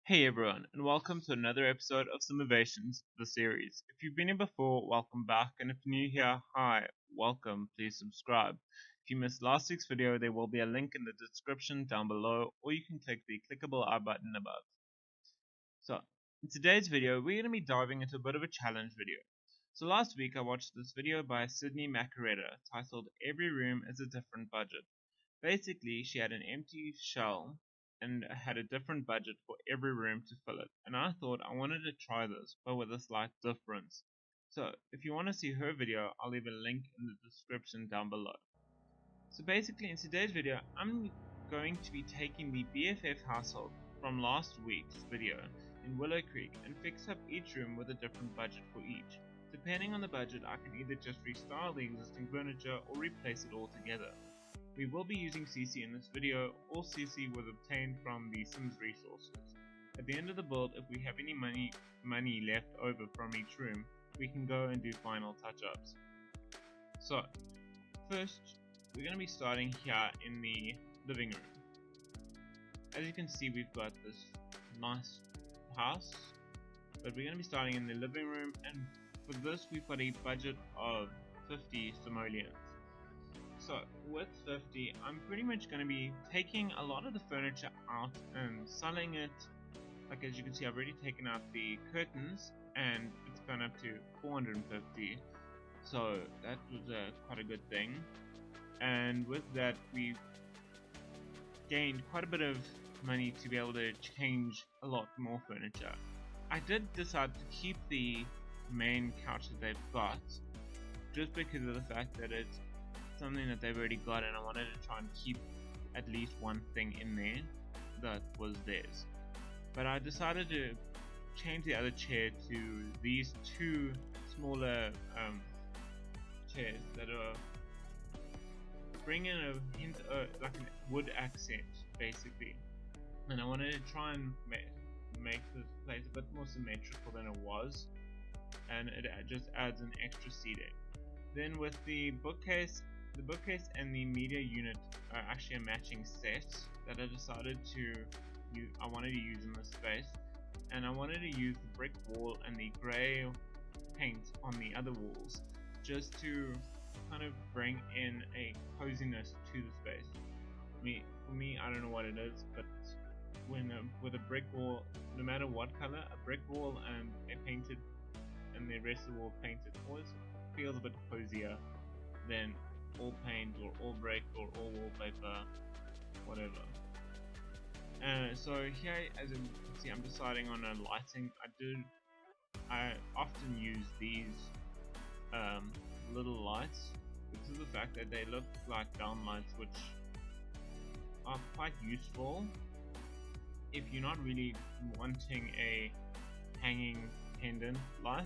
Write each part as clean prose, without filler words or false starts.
Hey everyone, and welcome to another episode of Simovations, the series. If you've been here before, welcome back, and if you're new here, hi, welcome, please subscribe. If you missed last week's video, there will be a link in the description down below, or you can click the clickable I button above. So, in today's video, we're going to be diving into a bit of a challenge video. So last week I watched this video by Sydney Macaretta titled Every Room is a Different Budget. Basically, she had an empty shell and had a different budget for every room to fill it. And I thought I wanted to try this, but with a slight difference. So, if you want to see her video, I'll leave a link in the description down below. So basically, in today's video, I'm going to be taking the BFF household from last week's video in Willow Creek and fix up each room with a different budget for each. Depending on the budget, I can either just restyle the existing furniture or replace it all together. We will be using CC in this video. All CC was obtained from the Sims resources. At the end of the build, if we have any money left over from each room, we can go and do final touch-ups. So, first, we're going to be starting here in the living room. As you can see, we've got this nice house, but we're going to be starting in the living room, and for this we've got a budget of 50 simoleons. So with 50, I'm pretty much going to be taking a lot of the furniture out and selling it. Like as you can see, I've already taken out the curtains and it's gone up to 450. So that was quite a good thing. And with that, we gained quite a bit of money to be able to change a lot more furniture. I did decide to keep the main couch that they've got just because of the fact that it's something that they've already got, and I wanted to try and keep at least one thing in there that was theirs. But I decided to change the other chair to these two smaller chairs that are bringing a hint of like a wood accent basically, and I wanted to try and make this place a bit more symmetrical than it was, and it just adds an extra seating. Then with the bookcase and the media unit are actually a matching set that I decided to use. I wanted to use in this space, and I wanted to use the brick wall and the grey paint on the other walls just to kind of bring in a coziness to the space. For me, I don't know what it is, but when with a brick wall, no matter what color, a brick wall and the rest of the wall painted always feels a bit cozier than all paint or all brick or all wallpaper, whatever. So here, as you can see, I'm deciding on a lighting. I often use these little lights because of the fact that they look like downlights, which are quite useful if you're not really wanting a hanging pendant light,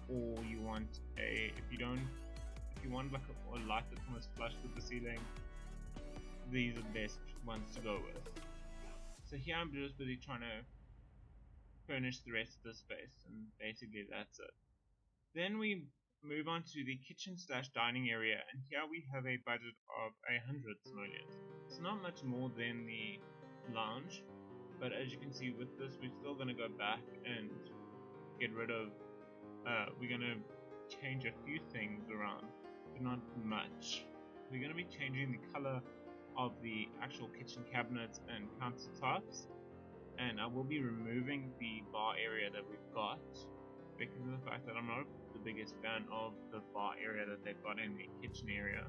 or you want if you want like a light that's almost flush with the ceiling, these are the best ones to go with. So here I'm just busy trying to furnish the rest of the space, and basically that's it. Then we move on to the kitchen slash dining area, and here we have a budget of 100 simoleons. It's not much more than the lounge, but as you can see with this, we're still going to go back and get rid of we're going to change a few things around, but not much. We're going to be changing the color of the actual kitchen cabinets and countertops, and I will be removing the bar area that we've got because of the fact that I'm not the biggest fan of the bar area that they've got in the kitchen area,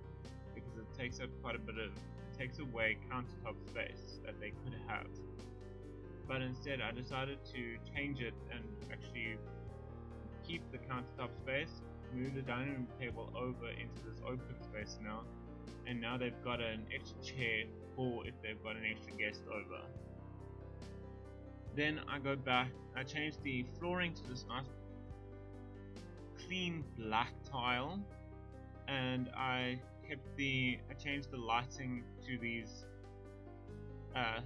because it takes up quite a bit of away countertop space that they could have. But instead I decided to change it and actually keep the countertop space, move the dining room table over into this open space now, and now they've got an extra chair for if they've got an extra guest over. Then I go back, I change the flooring to this nice clean black tile, and I changed the lighting to these I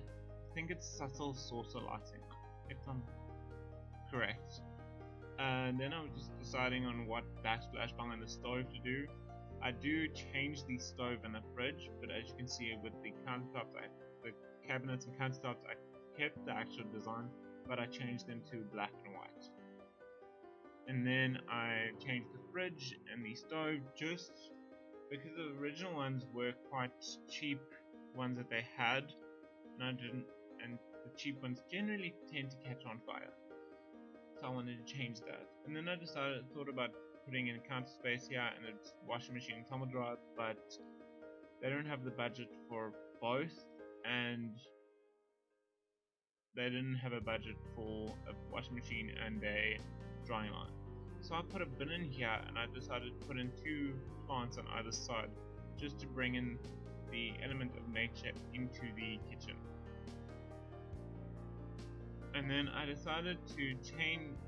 think it's subtle saucer lighting, if I'm correct. And then I was just deciding on what backsplash behind the stove to do. I do change the stove and the fridge, but as you can see with the countertops, the cabinets and countertops, I kept the actual design, but I changed them to black and white. And then I changed the fridge and the stove just because the original ones were quite cheap ones that they had, and the cheap ones generally tend to catch on fire. So I wanted to change that. And then I thought about putting in counter space here and a washing machine and tumble dryer, but they don't have the budget for both, and they didn't have a budget for a washing machine and a drying line. So I put a bin in here, and I decided to put in 2 plants on either side just to bring in the element of nature into the kitchen. And then I decided to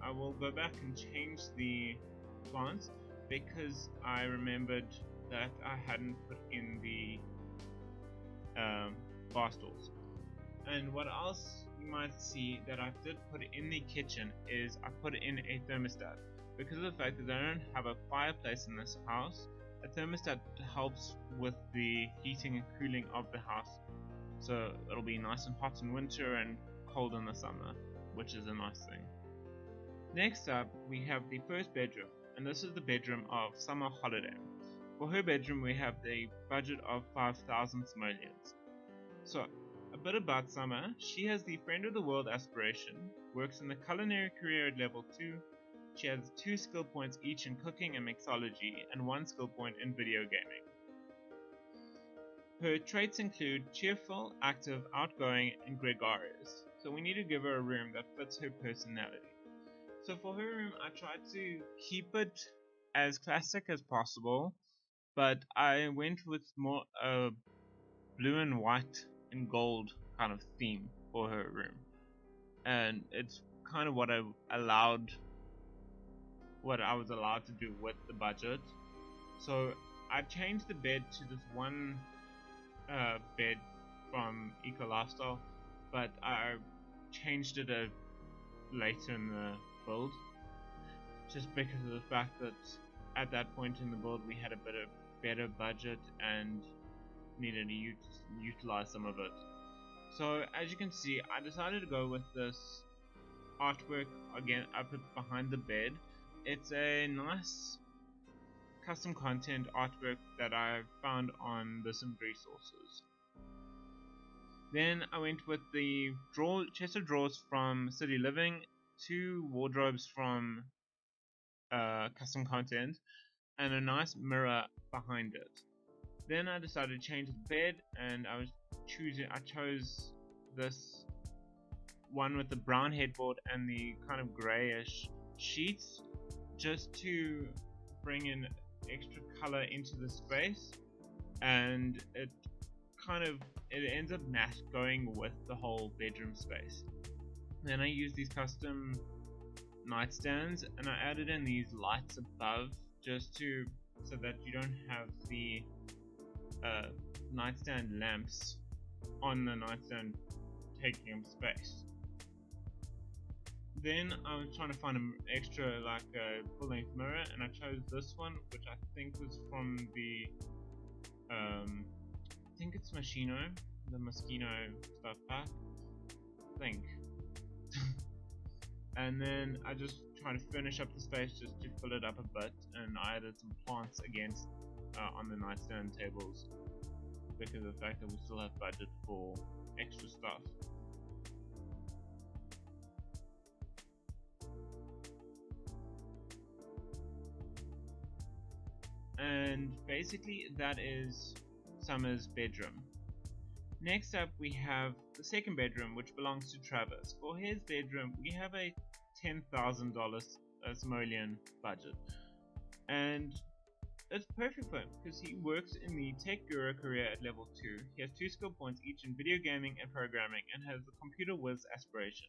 I will go back and change the plants because I remembered that I hadn't put in the bar stools. And what else you might see that I did put in the kitchen is I put in a thermostat. Because of the fact that I don't have a fireplace in this house, a thermostat helps with the heating and cooling of the house. So it'll be nice and hot in winter and cold in the summer, which is a nice thing. Next up, we have the first bedroom, and this is the bedroom of Summer Holiday. For her bedroom, we have the budget of 5,000 simoleons. So, a bit about Summer. She has the Friend of the World aspiration, works in the culinary career at level 2. She has 2 skill points each in cooking and mixology, and 1 skill point in video gaming. Her traits include cheerful, active, outgoing, and gregarious. So we need to give her a room that fits her personality. So for her room, I tried to keep it as classic as possible, but I went with more blue and white and gold kind of theme for her room. And it's kind of what I was allowed to do with the budget. So I changed the bed to this one bed from Eco Lifestyle, but I changed it later in the build, just because of the fact that at that point in the build we had a bit of better budget and needed to utilize some of it. So as you can see, I decided to go with this artwork again up behind the bed. It's a nice custom content artwork that I found on the Sim resources. Then I went with the chest of drawers from City Living, 2 wardrobes from custom content, and a nice mirror behind it. Then I decided to change the bed, and I chose this one with the brown headboard and the kind of grayish sheets, just to bring in extra color into the space, and it ends up going with the whole bedroom space. Then I used these custom nightstands, and I added in these lights above just so that you don't have the nightstand lamps on the nightstand taking up space. Then I was trying to find an extra full-length mirror, and I chose this one, which I think was from the I think it's the Moschino stuff pack, I think. And then I just try to finish up the space just to fill it up a bit, and I added some plants against on the nightstand tables because of the fact that we still have budget for extra stuff. And basically that is Summer's bedroom. Next up we have the second bedroom, which belongs to Travis. For his bedroom we have a $10,000 simoleon budget, and it's perfect for him because he works in the tech guru career at level 2. He has 2 skill points each in video gaming and programming, and has the computer whiz aspiration.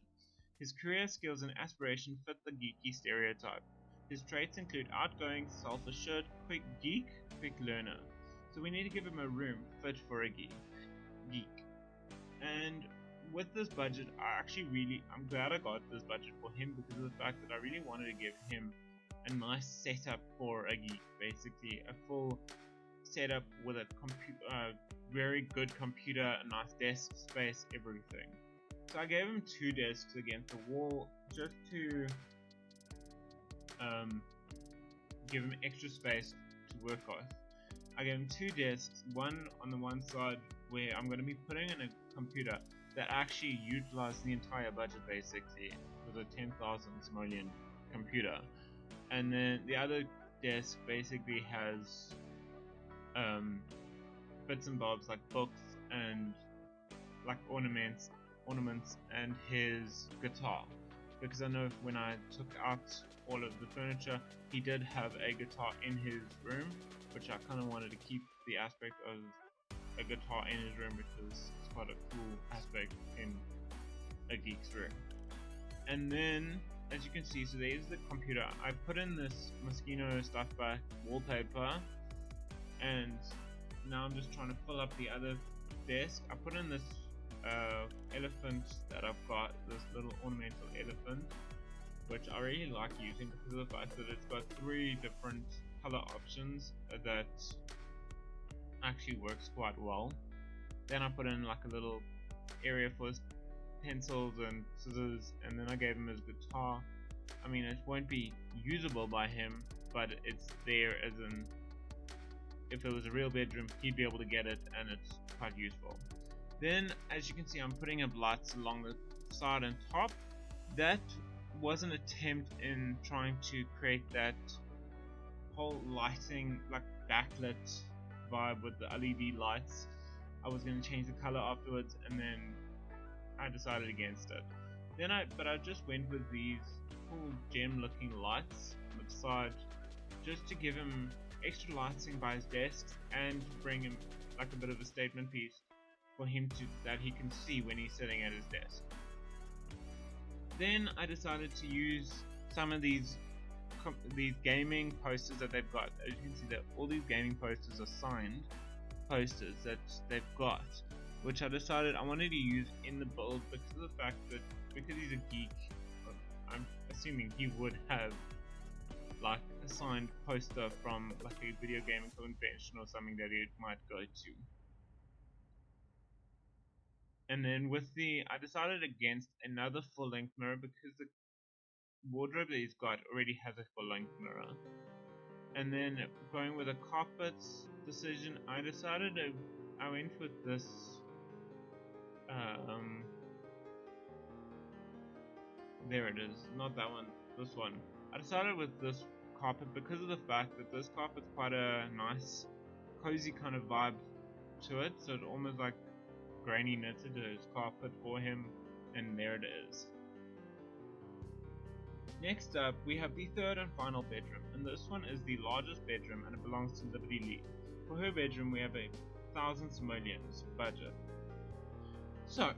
His career skills and aspiration fit the geeky stereotype. His traits include outgoing, self-assured, quick learner. So we need to give him a room fit for a geek. And with this budget, I'm glad I got this budget for him because of the fact that I really wanted to give him a nice setup for a geek. Basically, a full setup with a very good computer, a nice desk space, everything. So I gave him 2 desks against the wall just to give him extra space to work on. I gave him 2 desks, one on the one side where I'm going to be putting in a computer that actually utilized the entire budget basically. It was a 10,000 simoleon computer. And then the other desk basically has bits and bobs like books and like ornaments and his guitar, because I know when I took out all of the furniture he did have a guitar in his room, which I kind of wanted to keep the aspect of a guitar in his room because it's quite a cool aspect in a geek's room. And then as you can see, so there's the computer. I put in this mosquito stuff back wallpaper, and now I'm just trying to fill up the other desk. I put in this elephant that I've got, this little ornamental elephant, which I really like using because of the fact that it's got 3 different color options that actually works quite well. Then I put in like a little area for his pencils and scissors, and then I gave him his guitar. I mean, it won't be usable by him, but it's there as in if it was a real bedroom he'd be able to get it, and it's quite useful. Then as you can see, I'm putting up lights along the side and top. That was an attempt in trying to create that whole lighting, like backlit vibe with the LED lights. I was going to change the color afterwards, and then I decided against it. But I just went with these cool gem looking lights on the side, just to give him extra lighting by his desk and bring him like a bit of a statement piece for him that he can see when he's sitting at his desk. Then I decided to use some of these gaming posters that they've got. As you can see, that all these gaming posters are signed posters that they've got, which I decided I wanted to use in the build because of the fact that because he's a geek, I'm assuming he would have like a signed poster from like a video gaming convention or something that he might go to. And then I decided against another full-length mirror because the wardrobe that he's got already has a full-length mirror. And then going with a carpets decision, I went with this there it is, not that one, this one. I decided with this carpet because of the fact that this carpet's quite a nice cozy kind of vibe to it, so it almost like Granny knitted his carpet for him, and there it is. Next up, we have the third and final bedroom, and this one is the largest bedroom and it belongs to Liberty Lee. For her bedroom, we have a 1,000 simoleons budget. So,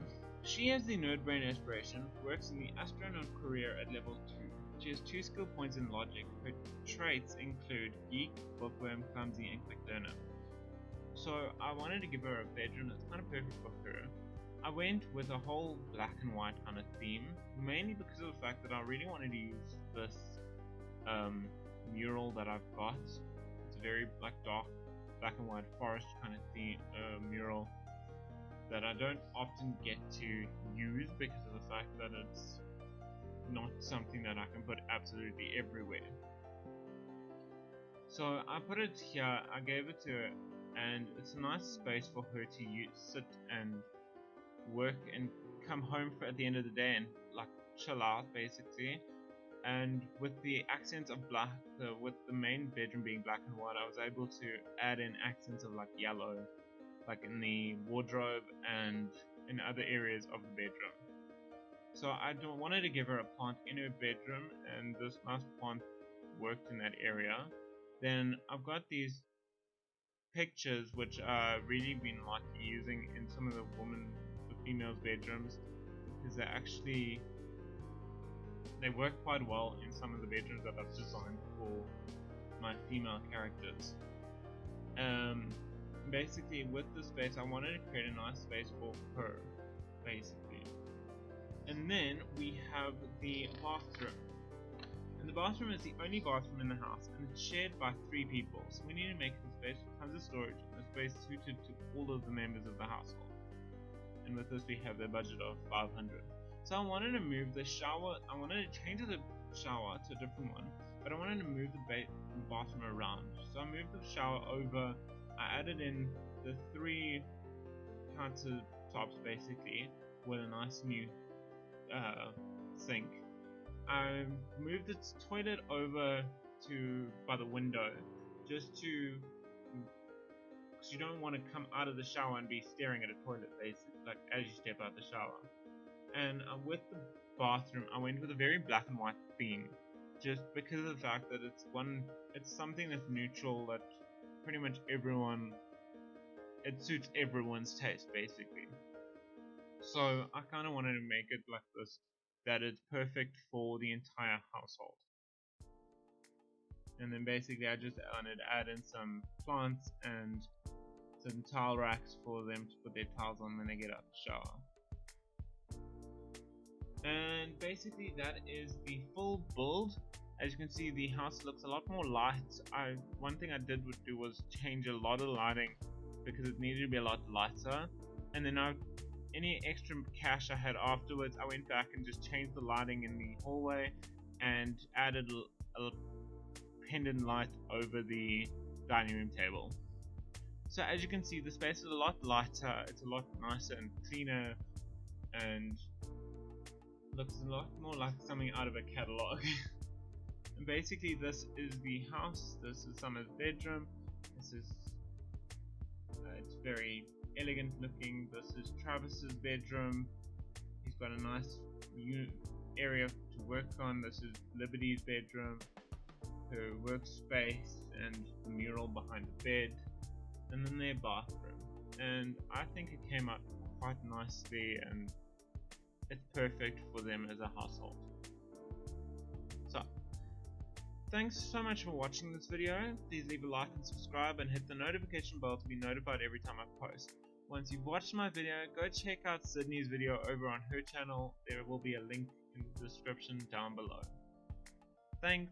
she has the nerd brain aspiration, works in the astronaut career at level 2. She has 2 skill points in logic. Her traits include geek, bookworm, clumsy, and quick learner. So I wanted to give her a bedroom that's kind of perfect for her. I went with a whole black and white kind of theme, mainly because of the fact that I really wanted to use this mural that I've got. It's a very like dark black and white forest kind of theme mural that I don't often get to use because of the fact that it's not something that I can put absolutely everywhere. So I put it here, I gave it to her, and it's a nice space for her to sit and work and come home at the end of the day and like chill out basically. And with the accents of black, with the main bedroom being black and white, I was able to add in accents of like yellow, like in the wardrobe and in other areas of the bedroom. So I wanted to give her a plant in her bedroom, and this nice plant worked in that area. Then I've got these pictures which I've really been like using in some of the females' bedrooms, because they work quite well in some of the bedrooms that I've designed for my female characters. Basically with the space I wanted to create a nice space for her, basically. And then we have the bathroom. And the bathroom is the only bathroom in the house, and it's shared by 3 people, so we need to make the space with tons of storage and a space suited to all of the members of the household. and with this we have a budget of 500. So I wanted to move the shower, I wanted to change the shower to a different one, but I wanted to move the bathroom around. So I moved the shower over, I added in the 3 countertops basically with a nice new sink. I moved the toilet over to by the window, just to, because you don't want to come out of the shower and be staring at a toilet basically, like as you step out the shower. And with the bathroom, I went with a very black and white theme, just because of the fact that it's something that's neutral, that pretty much it suits everyone's taste basically. So I kind of wanted to make it like this, that it's perfect for the entire household. And then basically I just wanted to add in some plants and some towel racks for them to put their towels on when they get out the shower. And basically that is the full build. As you can see, the house looks a lot more light. One thing I did do was change a lot of lighting because it needed to be a lot lighter. And then any extra cash I had afterwards, I went back and just changed the lighting in the hallway and added a pendant light over the dining room table. So as you can see, the space is a lot lighter, it's a lot nicer and cleaner, and looks a lot more like something out of a catalog. And basically this is the house. This is Summer's bedroom. This is it's very elegant looking. This is Travis's bedroom. He's got a nice area to work on. This is Liberty's bedroom, her workspace, and the mural behind the bed, and then their bathroom. And I think it came out quite nicely, and it's perfect for them as a household. So thanks so much for watching this video. Please leave a like and subscribe, and hit the notification bell to be notified every time I post. Once you've watched my video, go check out Sydney's video over on her channel. There will be a link in the description down below. Thanks.